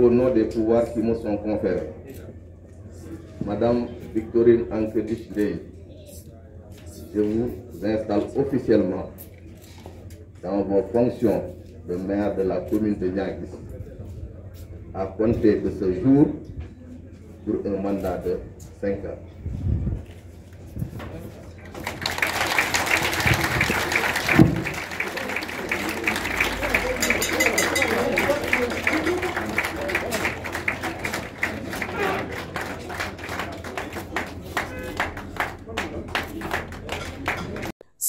au nom des pouvoirs qui me sont conférés, Madame Victorine Anke-Dich Ndeye, je vous installe officiellement dans vos fonctions de maire de la commune de Niaguis à compter de ce jour pour un mandat de 5 ans.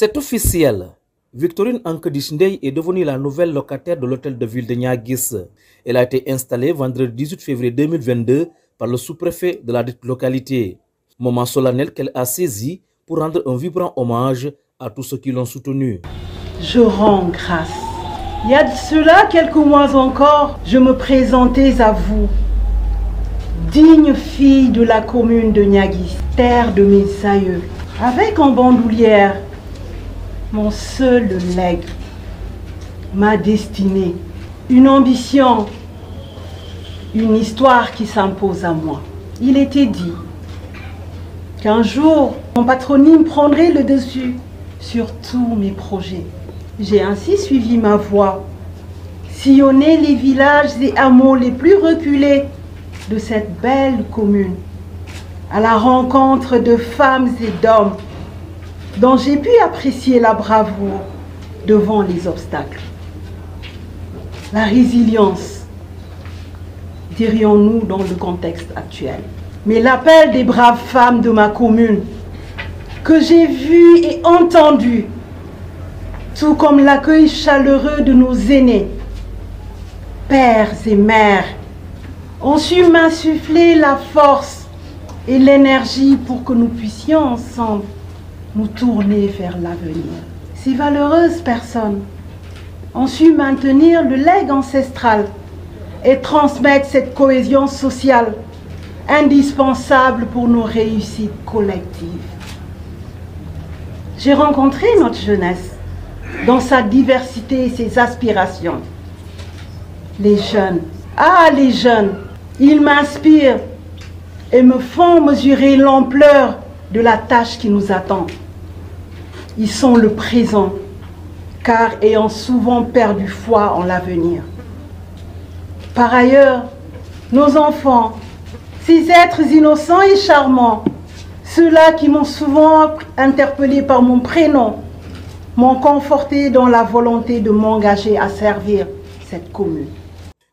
C'est officiel. Victorine Anke-Dich Ndeye est devenue la nouvelle locataire de l'hôtel de ville de Niaguis. Elle a été installée vendredi 18 février 2022 par le sous-préfet de la dite localité. Moment solennel qu'elle a saisi pour rendre un vibrant hommage à tous ceux qui l'ont soutenue. Je rends grâce. Il y a de cela quelques mois encore, je me présentais à vous, digne fille de la commune de Niaguis, terre de mes aïeux, avec en bandoulière mon seul legs, ma destinée, une ambition, une histoire qui s'impose à moi. Il était dit qu'un jour, mon patronyme prendrait le dessus sur tous mes projets. J'ai ainsi suivi ma voie, sillonné les villages et hameaux les plus reculés de cette belle commune, à la rencontre de femmes et d'hommes dont j'ai pu apprécier la bravoure devant les obstacles. La résilience, dirions-nous dans le contexte actuel. Mais l'appel des braves femmes de ma commune, que j'ai vu et entendu, tout comme l'accueil chaleureux de nos aînés, pères et mères, ont su m'insuffler la force et l'énergie pour que nous puissions ensemble nous tourner vers l'avenir. Ces valeureuses personnes ont su maintenir le legs ancestral et transmettre cette cohésion sociale indispensable pour nos réussites collectives. J'ai rencontré notre jeunesse dans sa diversité et ses aspirations. Les jeunes, les jeunes, ils m'inspirent et me font mesurer l'ampleur de la tâche qui nous attend. Ils sont le présent, car ayant souvent perdu foi en l'avenir. Par ailleurs, nos enfants, ces êtres innocents et charmants, ceux-là qui m'ont souvent interpellé par mon prénom, m'ont conforté dans la volonté de m'engager à servir cette commune.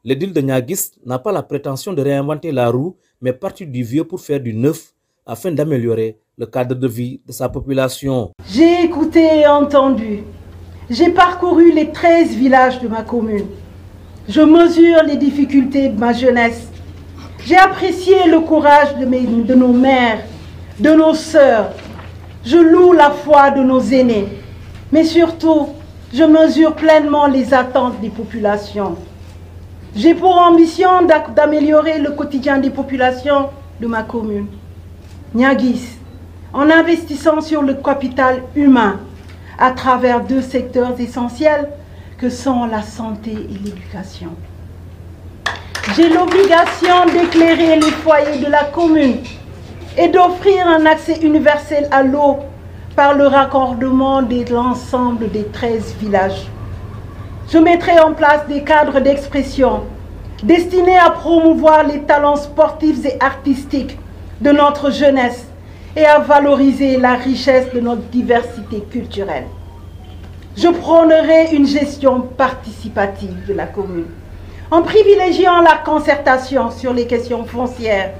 L'édile de Niaguis n'a pas la prétention de réinventer la roue, mais partir du vieux pour faire du neuf, afin d'améliorer le cadre de vie de sa population. J'ai écouté et entendu. J'ai parcouru les 13 villages de ma commune. Je mesure les difficultés de ma jeunesse. J'ai apprécié le courage de nos mères, de nos sœurs. Je loue la foi de nos aînés. Mais surtout, je mesure pleinement les attentes des populations. J'ai pour ambition d'améliorer le quotidien des populations de ma commune. Niaguis, en investissant sur le capital humain à travers 2 secteurs essentiels que sont la santé et l'éducation. J'ai l'obligation d'éclairer les foyers de la commune et d'offrir un accès universel à l'eau par le raccordement de l'ensemble des 13 villages. Je mettrai en place des cadres d'expression destinés à promouvoir les talents sportifs et artistiques de notre jeunesse et à valoriser la richesse de notre diversité culturelle. Je prônerai une gestion participative de la commune, en privilégiant la concertation sur les questions foncières,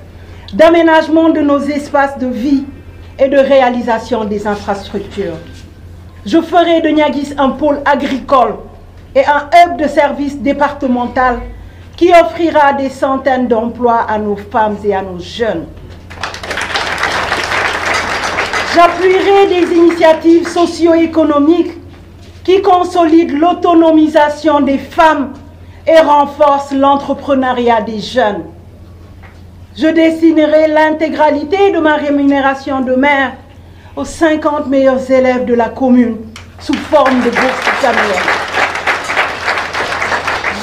d'aménagement de nos espaces de vie et de réalisation des infrastructures. Je ferai de Niaguis un pôle agricole et un hub de services départemental qui offrira des centaines d'emplois à nos femmes et à nos jeunes. J'appuierai des initiatives socio-économiques qui consolident l'autonomisation des femmes et renforcent l'entrepreneuriat des jeunes. Je destinerai l'intégralité de ma rémunération de maire aux 50 meilleurs élèves de la commune sous forme de bourse annuelle.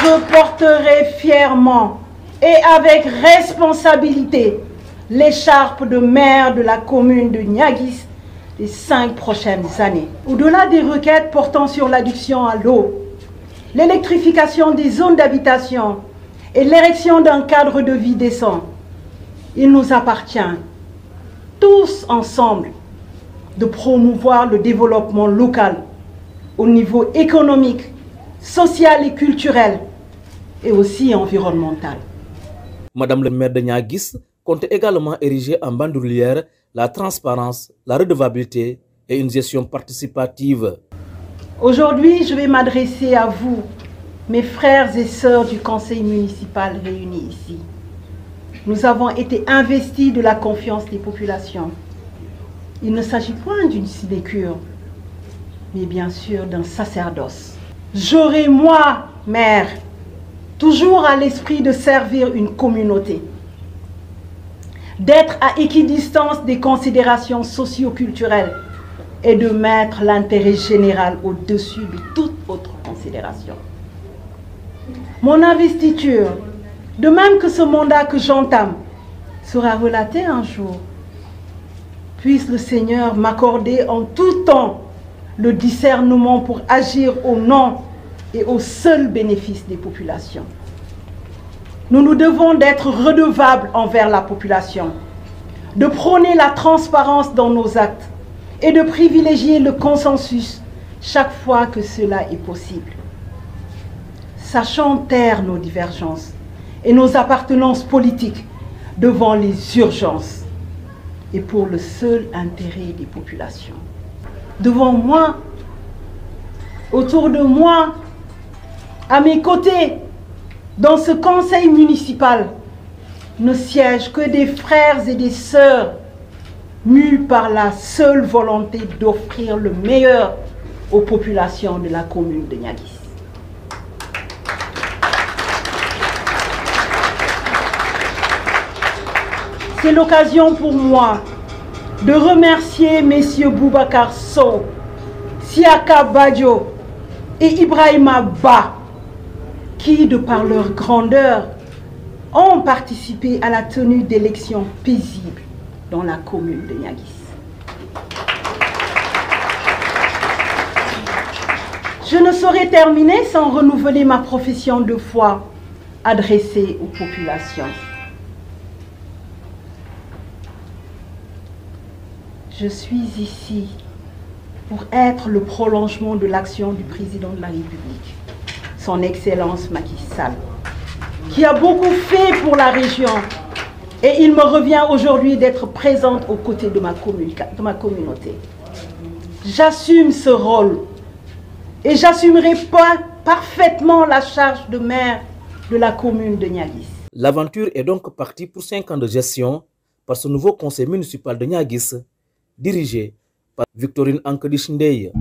Je porterai fièrement et avec responsabilité l'écharpe de maire de la commune de Niaguis les 5 prochaines années. Au-delà des requêtes portant sur l'adduction à l'eau, l'électrification des zones d'habitation et l'érection d'un cadre de vie décent, il nous appartient, tous ensemble, de promouvoir le développement local au niveau économique, social et culturel, et aussi environnemental. Madame le maire de Niaguis compte également ériger en bandoulière la transparence, la redevabilité et une gestion participative. Aujourd'hui, je vais m'adresser à vous, mes frères et sœurs du conseil municipal réunis ici. Nous avons été investis de la confiance des populations. Il ne s'agit point d'une sinécure, mais bien sûr d'un sacerdoce. J'aurai, moi, maire, toujours à l'esprit de servir une communauté, d'être à équidistance des considérations socio-culturelles et de mettre l'intérêt général au-dessus de toute autre considération. Mon investiture, de même que ce mandat que j'entame, sera relaté un jour. Puisse le Seigneur m'accorder en tout temps le discernement pour agir au nom et au seul bénéfice des populations. Nous nous devons d'être redevables envers la population, de prôner la transparence dans nos actes et de privilégier le consensus chaque fois que cela est possible. Sachons taire nos divergences et nos appartenances politiques devant les urgences et pour le seul intérêt des populations. Devant moi, autour de moi, à mes côtés, dans ce conseil municipal, ne siègent que des frères et des sœurs mus par la seule volonté d'offrir le meilleur aux populations de la commune de Niaguis. C'est l'occasion pour moi de remercier messieurs Boubacar Sow, Siaka Badjo et Ibrahima Ba, qui, de par leur grandeur, ont participé à la tenue d'élections paisibles dans la commune de Niaguis. Je ne saurais terminer sans renouveler ma profession de foi adressée aux populations. Je suis ici pour être le prolongement de l'action du président de la République, son Excellence Macky Sall, qui a beaucoup fait pour la région. Et il me revient aujourd'hui d'être présente aux côtés de ma communauté. J'assume ce rôle et j'assumerai parfaitement la charge de maire de la commune de Niaguis. L'aventure est donc partie pour 5 ans de gestion par ce nouveau conseil municipal de Niaguis, dirigé par Victorine Ankedish Ndeye.